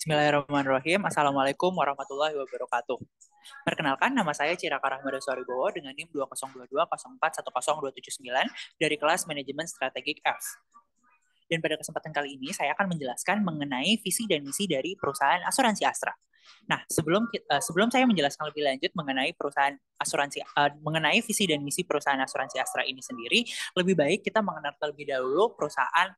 Bismillahirrahmanirrahim. Assalamualaikum warahmatullahi wabarakatuh. Perkenalkan, nama saya Ciraka Rahmada Soribowo dengan NIM 202204102079 dari kelas Manajemen Strategik F. Dan pada kesempatan kali ini saya akan menjelaskan mengenai visi dan misi dari perusahaan asuransi Astra. Nah, sebelum saya menjelaskan lebih lanjut mengenai mengenai visi dan misi perusahaan asuransi Astra ini sendiri, lebih baik kita mengenal terlebih dahulu perusahaan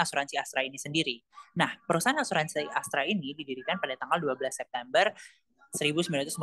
asuransi Astra ini sendiri. Nah, perusahaan asuransi Astra ini didirikan pada tanggal 12 September 1996,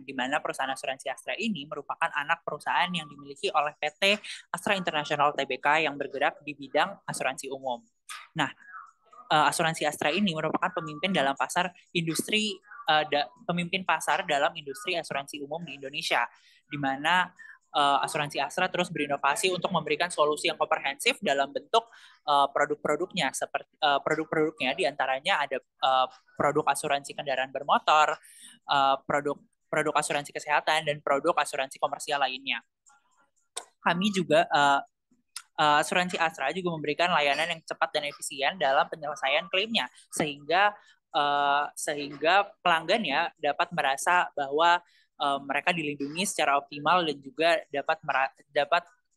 di mana perusahaan asuransi Astra ini merupakan anak perusahaan yang dimiliki oleh PT Astra International Tbk yang bergerak di bidang asuransi umum. Nah, asuransi Astra ini merupakan pemimpin dalam pasar dalam industri asuransi umum di Indonesia, di mana asuransi Astra terus berinovasi untuk memberikan solusi yang komprehensif dalam bentuk produk-produknya. Seperti produk-produknya diantaranya ada produk asuransi kendaraan bermotor, produk asuransi kesehatan, dan produk asuransi komersial lainnya. Kami juga asuransi Astra juga memberikan layanan yang cepat dan efisien dalam penyelesaian klaimnya, sehingga pelanggannya dapat merasa bahwa mereka dilindungi secara optimal dan juga dapat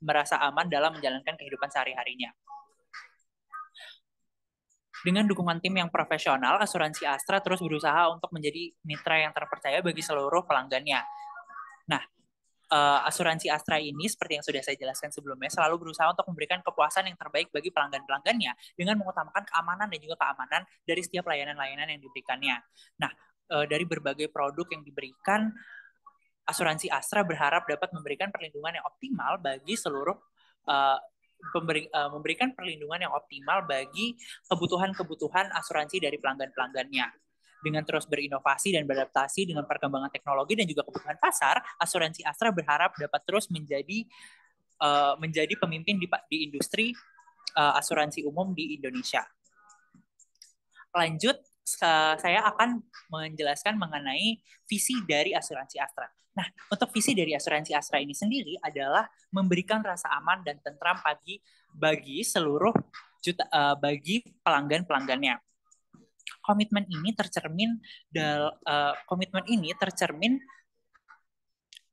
merasa aman dalam menjalankan kehidupan sehari-harinya. Dengan dukungan tim yang profesional, asuransi Astra terus berusaha untuk menjadi mitra yang terpercaya bagi seluruh pelanggannya. Nah, asuransi Astra ini, seperti yang sudah saya jelaskan sebelumnya, selalu berusaha untuk memberikan kepuasan yang terbaik bagi pelanggan-pelanggannya dengan mengutamakan keamanan dan juga keamanan dari setiap layanan-layanan yang diberikannya. Nah, dari berbagai produk yang diberikan, asuransi Astra berharap dapat memberikan perlindungan yang optimal bagi seluruh memberikan perlindungan yang optimal bagi kebutuhan-kebutuhan asuransi dari pelanggan-pelanggannya. Dengan terus berinovasi dan beradaptasi dengan perkembangan teknologi dan juga kebutuhan pasar, asuransi Astra berharap dapat terus menjadi pemimpin di industri asuransi umum di Indonesia. Lanjut, saya akan menjelaskan mengenai visi dari asuransi Astra. Nah, untuk visi dari asuransi Astra ini sendiri adalah memberikan rasa aman dan tentram bagi seluruh bagi pelanggan-pelanggannya. Komitmen ini tercermin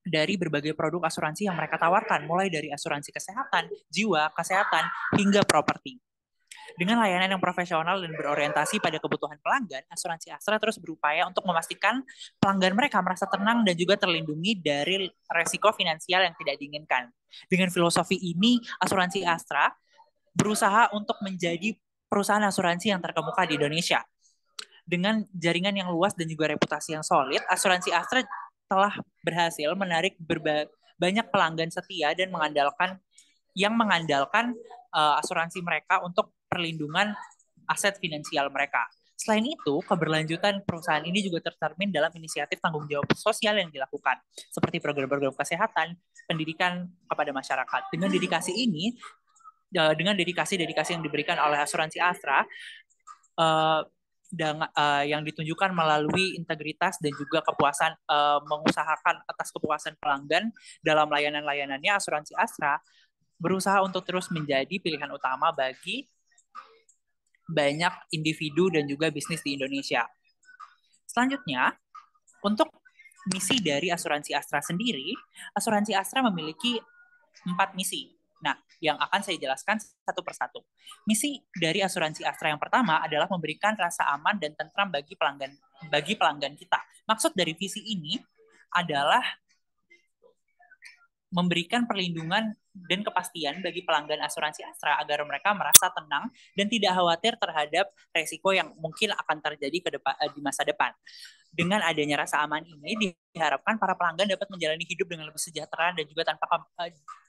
dari berbagai produk asuransi yang mereka tawarkan, mulai dari asuransi kesehatan, jiwa, kesehatan, hingga properti. Dengan layanan yang profesional dan berorientasi pada kebutuhan pelanggan, asuransi Astra terus berupaya untuk memastikan pelanggan mereka merasa tenang dan juga terlindungi dari resiko finansial yang tidak diinginkan. Dengan filosofi ini, asuransi Astra berusaha untuk menjadi perusahaan asuransi yang terkemuka di Indonesia. Dengan jaringan yang luas dan juga reputasi yang solid, asuransi Astra telah berhasil menarik banyak pelanggan setia dan mengandalkan asuransi mereka untuk perlindungan aset finansial mereka. Selain itu, keberlanjutan perusahaan ini juga tercermin dalam inisiatif tanggung jawab sosial yang dilakukan, seperti program-program kesehatan, pendidikan kepada masyarakat. Dengan dedikasi yang diberikan oleh asuransi Astra, yang ditunjukkan melalui integritas dan juga kepuasan mengusahakan atas kepuasan pelanggan dalam layanan-layanannya, asuransi Astra berusaha untuk terus menjadi pilihan utama bagi banyak individu dan juga bisnis di Indonesia. Selanjutnya, untuk misi dari asuransi Astra sendiri, asuransi Astra memiliki 4 misi. Nah, yang akan saya jelaskan satu persatu. Misi dari asuransi Astra yang pertama adalah memberikan rasa aman dan tentram bagi pelanggan kita. Maksud dari visi ini adalah memberikan perlindungan dan kepastian bagi pelanggan asuransi Astra agar mereka merasa tenang dan tidak khawatir terhadap resiko yang mungkin akan terjadi di masa depan. Dengan adanya rasa aman ini, diharapkan para pelanggan dapat menjalani hidup dengan lebih sejahtera dan juga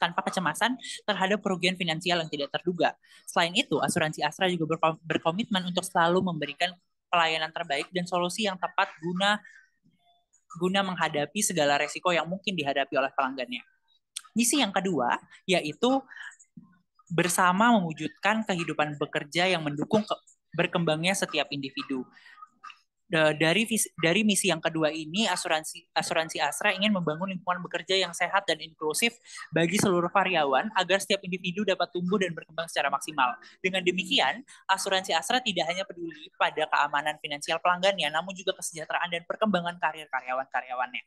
tanpa kecemasan terhadap kerugian finansial yang tidak terduga. Selain itu, asuransi Astra juga berkomitmen untuk selalu memberikan pelayanan terbaik dan solusi yang tepat guna menghadapi segala resiko yang mungkin dihadapi oleh pelanggannya. Misi yang kedua yaitu bersama mewujudkan kehidupan bekerja yang mendukung berkembangnya setiap individu. dari misi yang kedua ini, asuransi Astra ingin membangun lingkungan bekerja yang sehat dan inklusif bagi seluruh karyawan agar setiap individu dapat tumbuh dan berkembang secara maksimal. Dengan demikian, asuransi Astra tidak hanya peduli pada keamanan finansial pelanggannya, namun juga kesejahteraan dan perkembangan karir karyawan-karyawannya.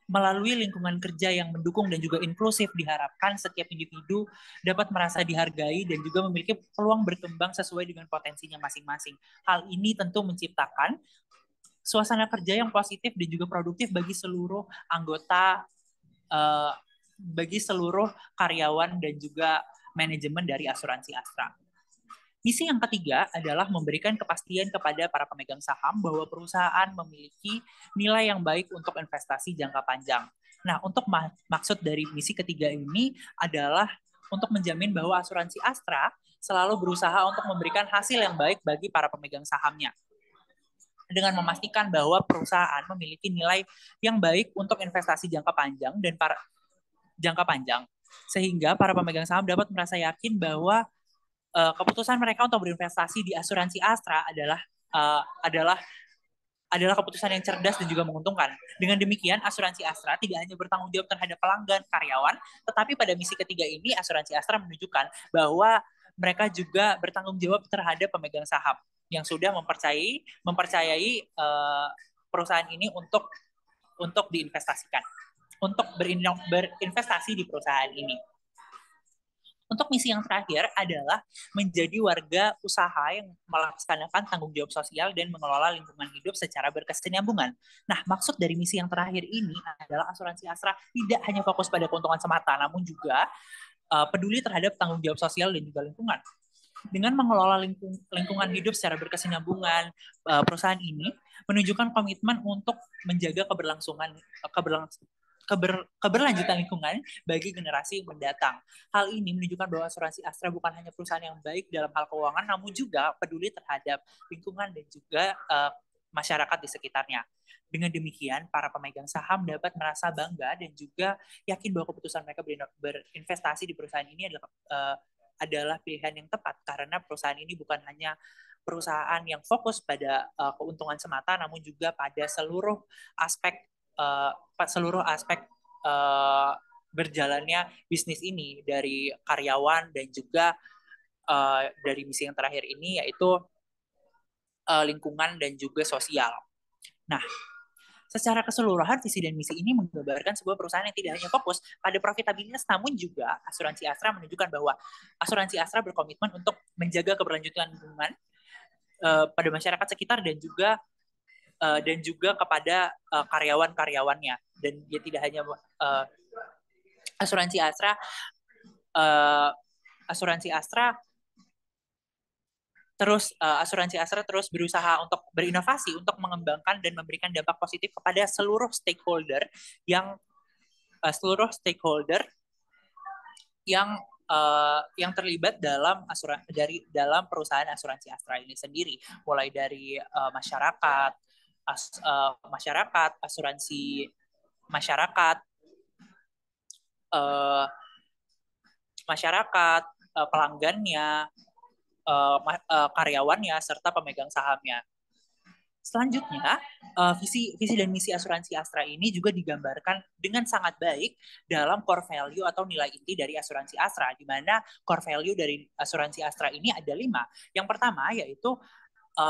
Melalui lingkungan kerja yang mendukung dan juga inklusif, diharapkan setiap individu dapat merasa dihargai dan juga memiliki peluang berkembang sesuai dengan potensinya masing-masing. Hal ini tentu menciptakan suasana kerja yang positif dan juga produktif bagi seluruh anggota, bagi seluruh karyawan dan juga manajemen dari asuransi Astra. Misi yang ketiga adalah memberikan kepastian kepada para pemegang saham bahwa perusahaan memiliki nilai yang baik untuk investasi jangka panjang. Nah, untuk maksud dari misi ketiga ini adalah untuk menjamin bahwa asuransi Astra selalu berusaha untuk memberikan hasil yang baik bagi para pemegang sahamnya, dengan memastikan bahwa perusahaan memiliki nilai yang baik untuk investasi jangka panjang sehingga para pemegang saham dapat merasa yakin bahwa keputusan mereka untuk berinvestasi di asuransi Astra adalah keputusan yang cerdas dan juga menguntungkan. Dengan demikian, asuransi Astra tidak hanya bertanggung jawab terhadap pelanggan, karyawan, tetapi pada misi ketiga ini, asuransi Astra menunjukkan bahwa mereka juga bertanggung jawab terhadap pemegang saham yang sudah mempercayai perusahaan ini untuk diinvestasikan, untuk berinvestasi di perusahaan ini. Untuk misi yang terakhir adalah menjadi warga usaha yang melaksanakan tanggung jawab sosial dan mengelola lingkungan hidup secara berkesinambungan. Nah, maksud dari misi yang terakhir ini adalah asuransi Astra tidak hanya fokus pada keuntungan semata, namun juga peduli terhadap tanggung jawab sosial dan juga lingkungan. Dengan mengelola lingkungan hidup secara berkesinambungan, perusahaan ini menunjukkan komitmen untuk menjaga keberlanjutan lingkungan bagi generasi mendatang. Hal ini menunjukkan bahwa asuransi Astra bukan hanya perusahaan yang baik dalam hal keuangan, namun juga peduli terhadap lingkungan dan juga masyarakat di sekitarnya. Dengan demikian, para pemegang saham dapat merasa bangga dan juga yakin bahwa keputusan mereka berinvestasi di perusahaan ini adalah pilihan yang tepat, karena perusahaan ini bukan hanya perusahaan yang fokus pada keuntungan semata, namun juga pada seluruh aspek berjalannya bisnis ini, dari karyawan dan juga dari misi yang terakhir ini, yaitu lingkungan dan juga sosial. Nah, secara keseluruhan visi dan misi ini menggambarkan sebuah perusahaan yang tidak hanya fokus pada profitabilitas, namun juga asuransi Astra menunjukkan bahwa asuransi Astra berkomitmen untuk menjaga keberlanjutan lingkungan pada masyarakat sekitar dan juga kepada karyawan-karyawannya. Dan dia tidak hanya asuransi Astra terus berusaha untuk berinovasi, untuk mengembangkan dan memberikan dampak positif kepada seluruh stakeholder yang terlibat dalam perusahaan asuransi Astra ini sendiri, mulai dari masyarakat, asuransi masyarakat, pelanggannya, karyawannya, serta pemegang sahamnya. Selanjutnya, visi dan misi asuransi Astra ini juga digambarkan dengan sangat baik dalam core value atau nilai inti dari asuransi Astra, di mana core value dari asuransi Astra ini ada 5. Yang pertama yaitu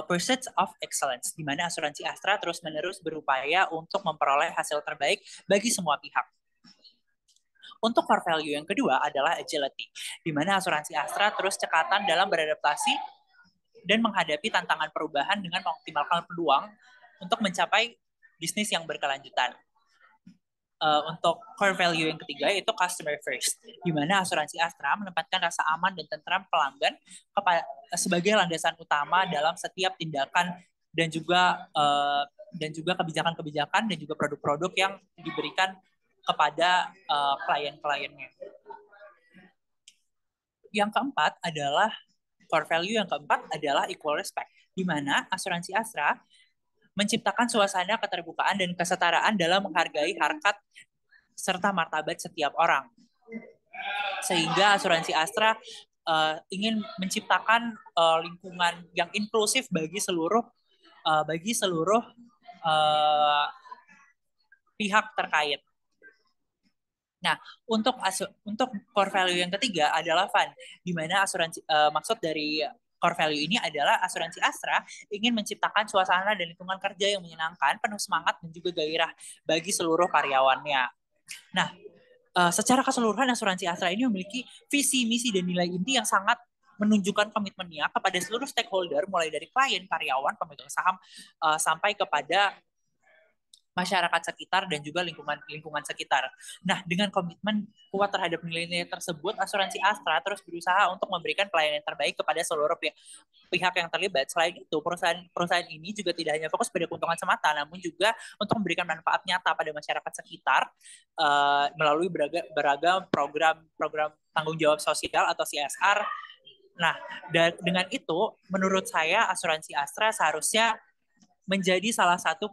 pursuit of excellence, di mana asuransi Astra terus-menerus berupaya untuk memperoleh hasil terbaik bagi semua pihak. Untuk core value yang kedua adalah agility, di mana asuransi Astra terus cekatan dalam beradaptasi dan menghadapi tantangan perubahan dengan mengoptimalkan peluang untuk mencapai bisnis yang berkelanjutan. Untuk core value yang ketiga yaitu customer first, di mana asuransi Astra menempatkan rasa aman dan tentram pelanggan sebagai landasan utama dalam setiap tindakan dan juga kebijakan-kebijakan dan juga produk-produk yang diberikan kepada klien-kliennya. Yang keempat adalah core value yang keempat adalah equal respect, di mana asuransi Astra menciptakan suasana keterbukaan dan kesetaraan dalam menghargai harkat serta martabat setiap orang. Sehingga asuransi Astra ingin menciptakan lingkungan yang inklusif bagi seluruh uh, pihak terkait. Nah, untuk core value yang ketiga adalah fun, di mana maksud dari core value ini adalah asuransi Astra ingin menciptakan suasana dan lingkungan kerja yang menyenangkan, penuh semangat dan juga gairah bagi seluruh karyawannya. Nah, secara keseluruhan asuransi Astra ini memiliki visi, misi dan nilai inti yang sangat menunjukkan komitmennya kepada seluruh stakeholder, mulai dari klien, karyawan, pemegang saham, sampai kepada masyarakat sekitar dan juga lingkungan sekitar. Nah, dengan komitmen kuat terhadap nilai-nilai tersebut, asuransi Astra terus berusaha untuk memberikan pelayanan yang terbaik kepada seluruh pihak yang terlibat. Selain itu, perusahaan ini juga tidak hanya fokus pada keuntungan semata, namun juga untuk memberikan manfaat nyata pada masyarakat sekitar melalui beragam program tanggung jawab sosial atau CSR. Nah, dengan itu, menurut saya asuransi Astra seharusnya menjadi salah satu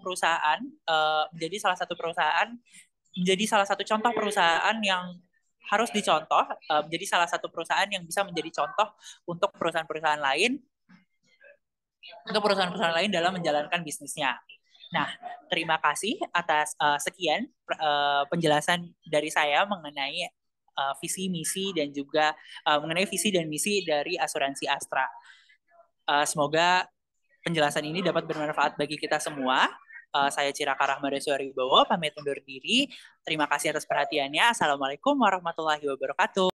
contoh perusahaan yang harus dicontoh, menjadi salah satu perusahaan yang bisa menjadi contoh untuk perusahaan-perusahaan lain dalam menjalankan bisnisnya. Nah, terima kasih atas sekian penjelasan dari saya mengenai visi misi dan juga mengenai visi dan misi dari asuransi Astra. Semoga penjelasan ini dapat bermanfaat bagi kita semua. Saya Ciraka Rahmadaswari Bowo, pamit undur diri. Terima kasih atas perhatiannya. Assalamualaikum warahmatullahi wabarakatuh.